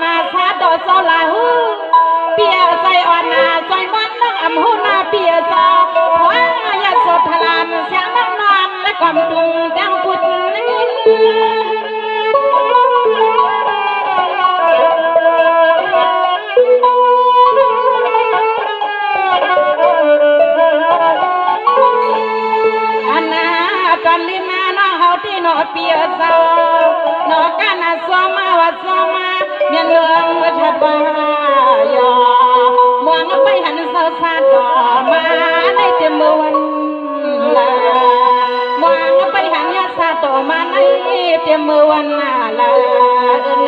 มาซาดอโซลาหูเปียใจอ่อนนาใจมันน้องอำหูนาเปียซาว่ายาสดทลานเสียงน้ำนอนและกำดุงดังกุดที่นอเปียซานอกันอาสมาวัสมาเมียนเลืองวัชบายมองไปหันเสาซาดอมาในเต็มวันลามองไปหันยาซาดอมาในเต็มวันลาในน้อง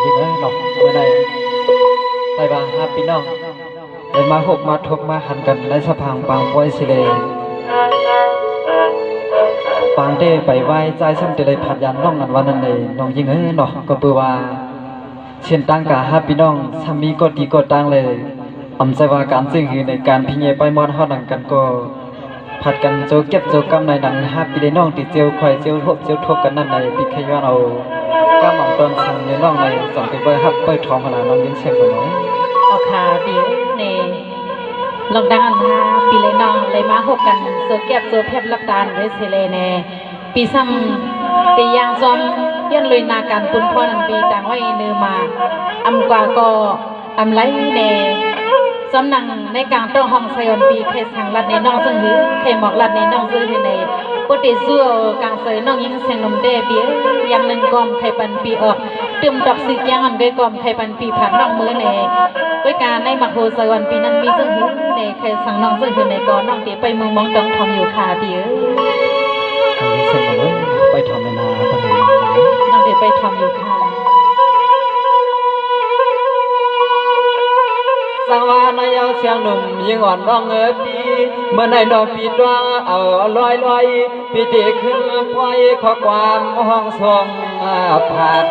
ยินเอ้ยน้องเมื่อใดไต่บางฮับพี่น้องได้มาหกมาทบมาหันกันในสะพางปางป่วยสิเลปางเด้ไปไหว้ใจซ้ำเตเลยผัดยันน้องนั้นวันนั้นเลยน้องยิงเอ้ยน้องก็เปื่อว่าเช่นตั้งกาฮับพี่น้องสามีก็ดีก็ตั้งเลยอำใจว่าการซึ่งคือในการพิเยไปมอดเฮาหนังกันก็ผัดกันโจเก็บโจกำในหนังฮับพี่ได้น้องติเจียวข่อยเจียวทบเจียวทบกันนั่นในพี่ขย้อนเอาก้ามหม่อมตอนสั่งในน้องในสองเป็นเบอร์ฮับเปิดทองขนาดน้องยิงเชียงกว่าน้อยออกขาเดียวเนลองดังอันพาปีเลยน้องเลยมาหกกันโซเก็บโซเพบลักดานเวสเลเนปีซ้ำตียางซ้อมยันลุยนาการปุ่นพ่อนันปีต่างไว้เนื้อมาอำกว่าก็อำไรเนซ้อมนังในกลางต้องห้องไซออนปีเคยสั่งลัดในน้องซึ่งหือเคยหมอกลัดในน้องซึ่งหือในปกติสู้กลางเสยน้องยิงเสียงนมเดเบียยังหนึ่งกอมไข่ปันปีออกตึมดอกสิยังอันเกยกอมไข่ปันปีผ่านน้องมือเนด้วยการในมักโฮไซออนปีนั้นมีซึ่งหือในเคยสั่งน้องซึ่งหือในก่อนน้องตีไปเมืองมองต้องทำอยู่คาเบียเส้นเลยไปทำในนาตอนนี้น้องตีไปทำอยู่คาสังวานายเสียงหนุ่มยิงอ่อนน้องปีเมื่อในน้องปีดวงเอาลอยปีติขึ้นพอยขอความห้องทรงผ่าน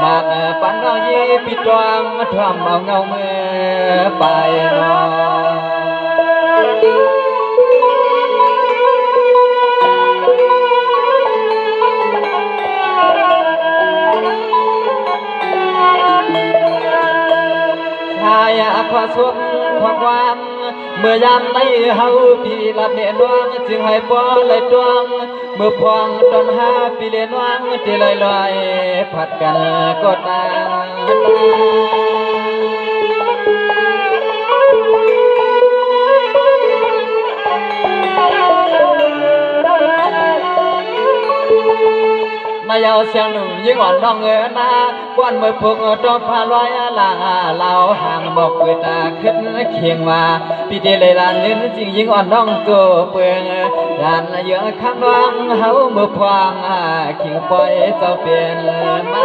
มาปันน้องยีปีดวงมาทำเอาเงาเมื่อไปน้องขอสุขขอความเมื่อยามในเฮาปีละเนนวงจึงให้บ่เลยตวงเมื่อพวงตอนห้าปีเลนวงที่ลอยผัดกันก็ตานายเอาเสียงหนุ่มยิ่งอ่อนน้องนาก้อนมือผูกจอมพาลอยลาเหล่าห่างบอกเปิดตาขึ้นเคียงมาพี่เดเลยลานลิ้นจริงยิ่งอ่อนน้องตัวเปลืองลานเยอะข้างน้องเฮามือพวงเคียงปล่อยเจ้าเป็นมา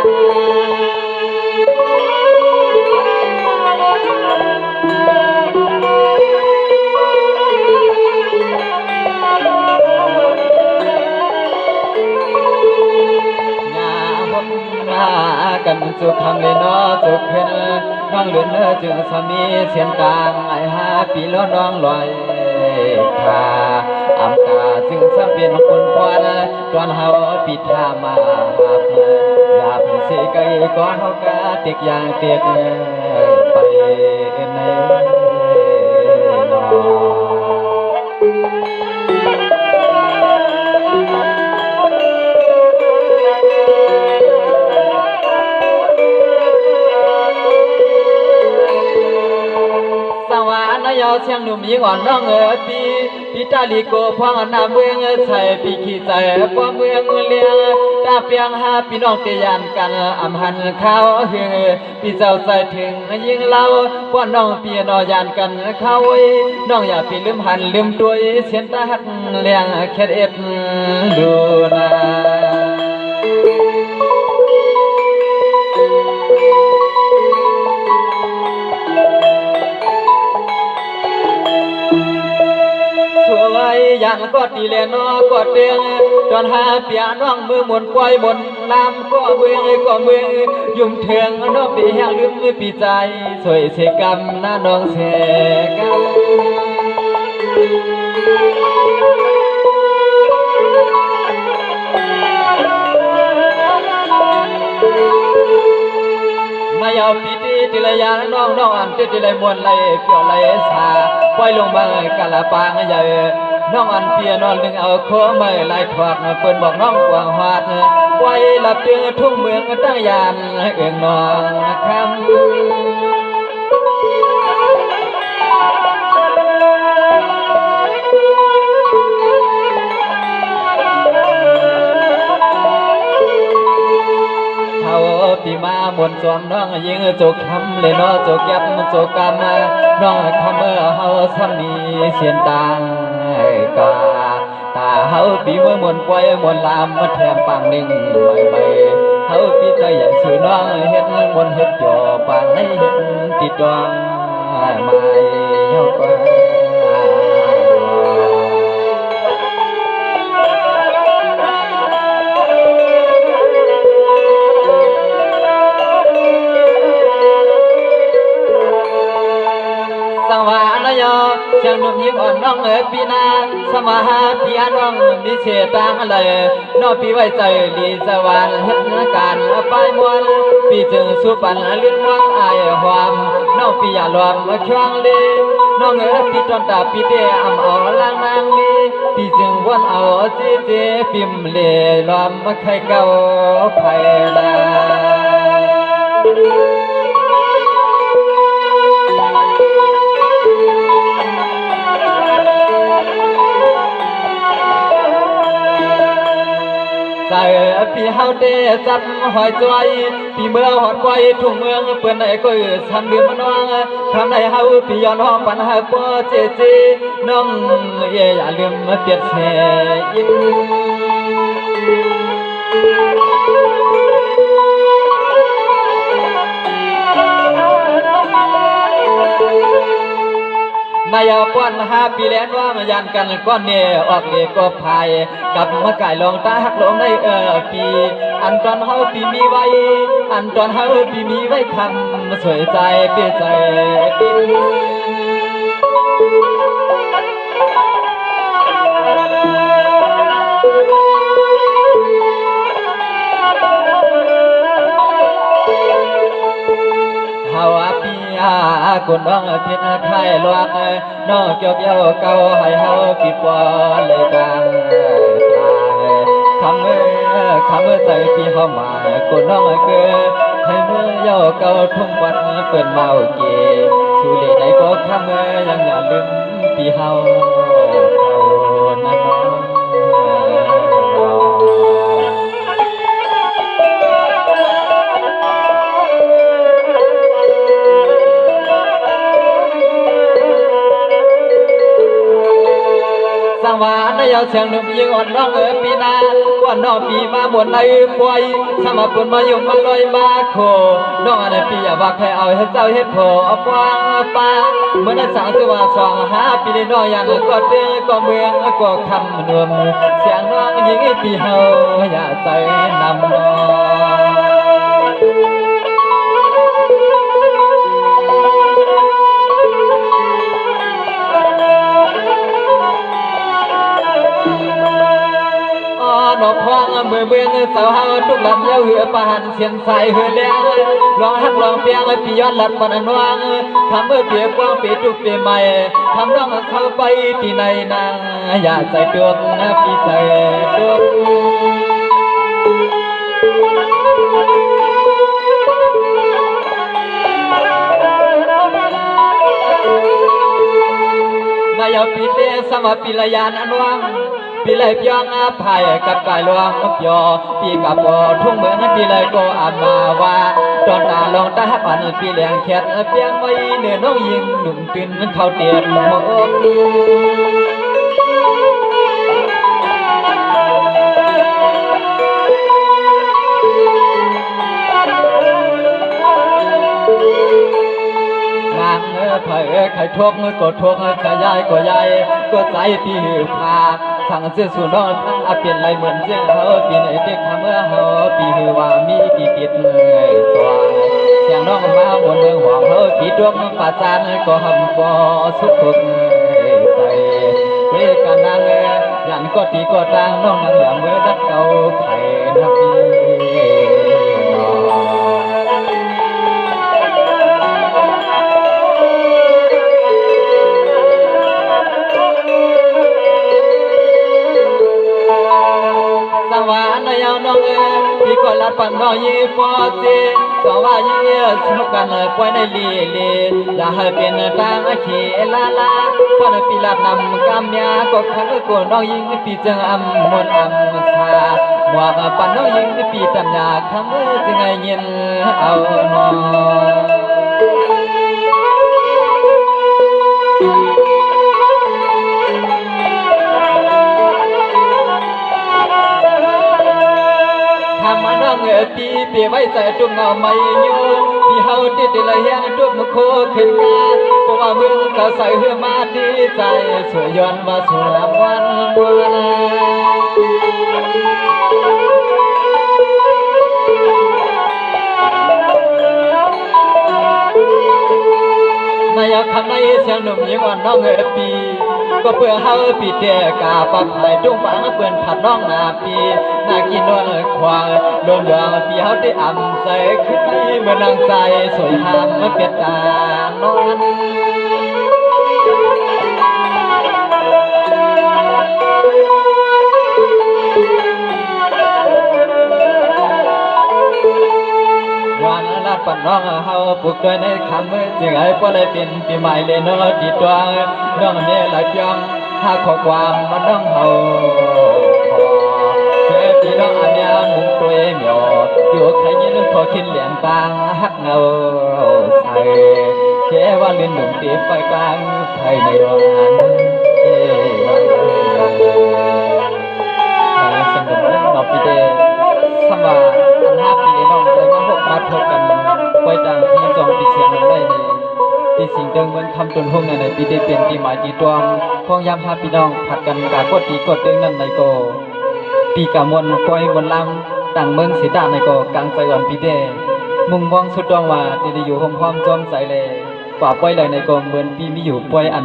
กันจุกคำเลยน้อจุกขึ้นน้องเลือนจึงสามีเสียนกลางไอ้5 ปีแล้วน้องลอยขาอำกาซึ่งซ้ำเป็นคนพวนตอนเฮาปิดท่ามาอย่าเพิ่งเสียไกลก่อนเฮากะติกอย่างเตียกไปในเสียงหนุ่มยิงอ่อนน้องปีตาลีโกพองหน้าเมืองใส่ปีขี้ใจป้อเมืองเลี้ยงตาเปียง5 พี่น้องเตียนกันอำหันข้าวหึงปีเจ้าใส่ถึงยิงเล่าป้อนน้องปีนอยานกันเข้าน้องอย่าปีลืมหันลืมตัวเสียนตาหักเลี้ยงแค่เอ็ดดูนาอย่างก็ตีเลนอก็เตียงตอน5 ปีน้องมือหมุนปล่อยหมุนลำก็เมืองยุ่มเถืองน้องปีแห้งลืมปีใจสวยเสกรรมน้าน้องเสกรรม น นายเอาปีตีติเลยยาน้องน้องอันติเลยมวนเลยเปียวเลยสาปล่อยลงมากะละปางใหญ่น้องอันเปียนอนลึงเอาโคเมื่อลายถอดเปิ้นบอกน้องกวางหอดไว้หลับเจือทุ่งเมืองตั้งยานเอื้องนองคำปีมามวนสวงน้องยิงโจกคำเลยน้อโจกแก็บโจกกำน้องคำเมื่อเฮาซ้ำนี้เสียนตังกาตาเฮาปีเมื่อมวนปล่อยมวนลามมาแถมปังนิ่งไม่เฮาปีใจใหญ่สื่อน้องเฮ็ดมวนเฮ็ดจ่อปังให้เฮ็ดติดดวงไม่เฮากว่าเสียงนุ่มยิ้มอ่อนน้องปีนาสมาหาปีอันน้องมีเชตังเลยน้องปีไว้ใจลีสวรรค์เฮ็ดการไปมวนปีจึงสุปันลื่นมวนอายความน้องปีอย่าลอมช่วงลีน้องปีจนตาปีเดอำเอาลางนางลีปีจึงวนเอาเจปิมเลลอมไข่เก่าไผ่ลาใจพี่เฮาเดจับหอยจอยพี่เมื่อหอดไว้ทุ่งเมืองเปื่อนไหนก็ทำเดือดมันว่างทำไหนเฮาพี่ย้อนห้องปัญหาปอเจน้องอย่าลืมเปลี่ยนแสยินนายป้อนหาปีแลนว่ามายันกันก้อนเนี่ยออกเด็กก็พายกับมาไก่ลองตาหักลงได้ปีอันตอนเฮาปีมีไว้อันตอนเฮาปีมีไว้คำสวยใจเปียใจปีคนน้องเพียนไข่ลวกน้องเกี่ยวเกี่ยวเก่าให้เฮาปีปอเลยกลางทางคำใจปีเฮามาคนน้องเกิดให้เมื่อเยาเก่าทุ่งวันเปิดเมาเกสู่เลยไหนก็คำยังอย่าลืมปีเฮานั่นน้องสังวานได้เอาเสียงหนุ่มยิงอ่อนน้องปีนาว่าน้องปีมาบนในป่วยสมาปุ่นมาอยู่มาลอยมาโคน้องอันปีอย่าว่าใครเอาให้เจ้าเฮ็ดโผปวางป่าเมื่อนั้นสั่งสว่าสองหาปีได้น้อยอย่างก็เตือก็เมืองก็คำนวมเสียงน้องยิงปีเฮาอย่าใจนำน้อง พองมือเบื้องสาวเฮาทุกลำเย้าเหือปานเสียนใสเหือแดงลองหักลองเปียงพี่ย้อนหลัดปนนวงทำเมื่อเปียกว้างปีทุกปีใหม่ทำน้องเข้าไปที่ในนางอย่าใจดวงนะพี่ใจดวงนายปีเตสมาปิลยานอันวังปีเลยเพียงอาภัยกับกายลวงเปียปีกับปอทุ่งเมืองปีเลยก็อามาว่าตอนตาลองตาปันปีแหลงแคทเปียงไว้เนื้อน้องยิงหนุ่มตื่นเขาเตียนหมเผยไข่ทุกก็ทุกขยายก็ใหญ่ก็ใจที่พาสั่งเสื้อสูนอนทั้งอาเปลี่ยนลายเหมือนเจ้าเขาปีไหนเด็กทำเมื่อเขาปีหือว่ามีปีติดเลยสวายเสียงน้องมาบนเมืองหวังเขาปีดวงป่าจานก็หำปอสุขใจเวกันนางยันก็ตีก็ต่างน้องนางอย่างเมื่อดักเก่าไผ่นับปี ปันน้องยีฟอเจก็ว่ายีสนุกกันปล่อยในลีลีอย่าให้เป็นตางขีลาลาปนปีลาดนำกำยาก็ขังกูน้องยิงปีจังอำมนอำสาหมวกปันน้องยิงปีตำยาคำจึงไงเย็นเอานอทำมาน้องปีเปียไว้ใจจุ่มเงาไม่โยปีเฮาติดเลยยันจุ่มโคขึ้นมาเพราะว่ามึงก็ใส่เฮือมาดีใจสวยย้อนว่าสวยวันในคำในเสียงหนุ่มยิ่งอ่อนน้องปีก็เพื่อเฮาปีเตะกาปับไหลจุ่มปังเปื่อนผัดน้องนาปีนากินนวลควางโดนยองปีเฮาได้อ่ำใส่ขึ้นนี้เมื่อนางใจสวยหามเปียตานอนวันนั้นปันน้องเฮาปลุกด้วยในคำจึงให้พอเลยเป็นปีใหม่เลยน้องติดตัวน้องเนี่ยหลายเพียงหาข้อความมันน้องเฮาเพื่อพี่น้องอันยามุงตัวเหมียวอยู่ใครยินพอคิดเหลียงตางหักเงาใส่แค่ว่าเล่นหนุ่มตีไฟกลางไทยในวันสนุกนอกปีเดสมาอัน5 ปีน้องเลยมา6 มาพบกันไว้ดังที่จองปีเชียงได้ในปีสิ่งเดิมเหมือนคำตุนห้องในปีได้เป็นปีหมายจีตวงของยามพาพี่น้องผัดกันกากดตีกดเด้งนั่นในโกปีกามวลปล่อยมวลลำต่างเมืองสีดาในโกกลางใจอ่อนปีเดมุ่งมองสุดดวงว่าได้อยู่ห่มความจอมใจเลยป่าปล่อยเลยในโกเหมือนปีมีอยู่ปล่อยอัน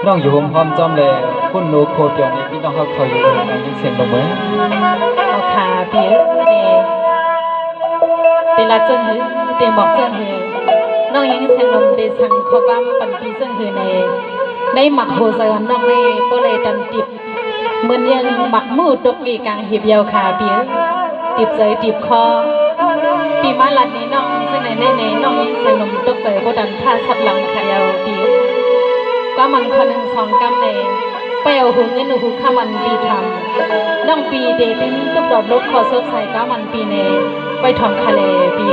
น้องอยู่ห่มความจอมเลยคุณหนูโคเปียวในพี่น้องเขาคอยอยู่น้องยังเสียงลงไหมเอาขาเปียเตลาเจิงหือเตบอกเจิงหือน้องยิงเซนนมเดชังขอกำปันปีเจิงหือในหมักโหเซอน้องในโปเลตันติบเหมือนยังหมักมูดตกกีกลางหีบยาวขาเปียติบใจติบคอปีมาลัดนี้น้องซึ่งในน้องยิงเซนนมตกใจโบดันท่าสับหลังขายาวเปียก็มันคนหนึ่งสองกำในไปเอาหูเงินหูข้ามันปีทำน้องปีเดเป็นตุกดอกลบคอซกใส่ก้ามันปีเนไปทำคาเลปี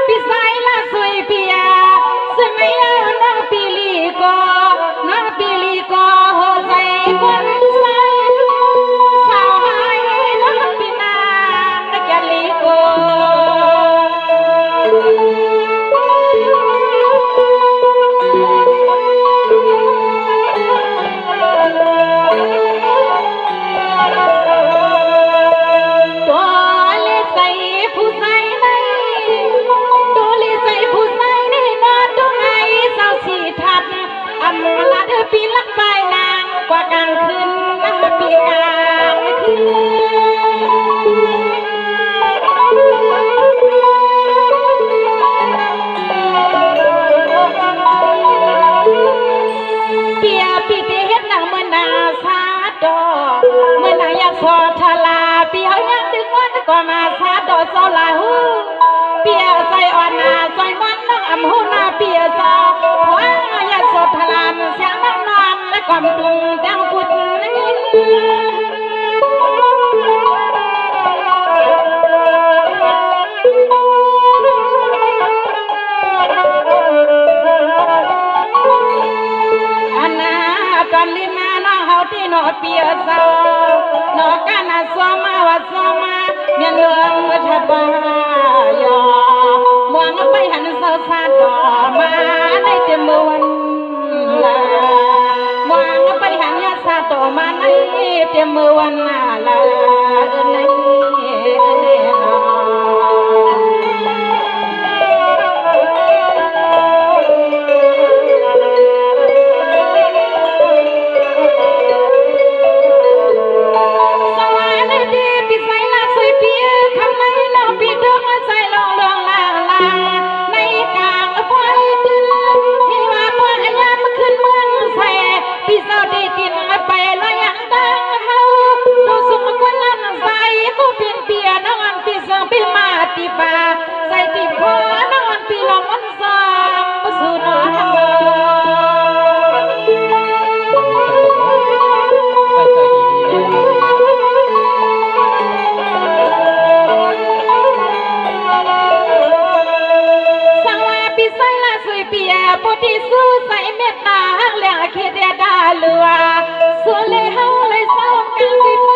ปีใส่ละสวยปีอาสมัยน้องปีลีก็น้องปีลีก็หัวใจคนใส่สาวหายน้องปีนางนักยาลีก็ปีลักไปนางกว่ากลางคืนน้ำปีกลางคืนปีปีที่เฮ็ดหนังเมื่อนาซาดอเมื่อนายาสอทลาปีเอายังดึงวันก็มาซาดอเจ้าลาหูปีใจอ่อนนาใจมันน้องอำหูนาปีเจ้าว่ายาสอทลานเสียงน้องนอนและความตุงดังกุดอันนาตอนลินาน้องเฮาที่นอเปียเจ้านอกันอาสวมาวัดสวมาเมียนเลืองวัฒบายอมองไปหันเสาซาดอมาในเต็มวันลามองไปหันยาซาดอมาในเต็มวันลาในปีศาจ sao cả vì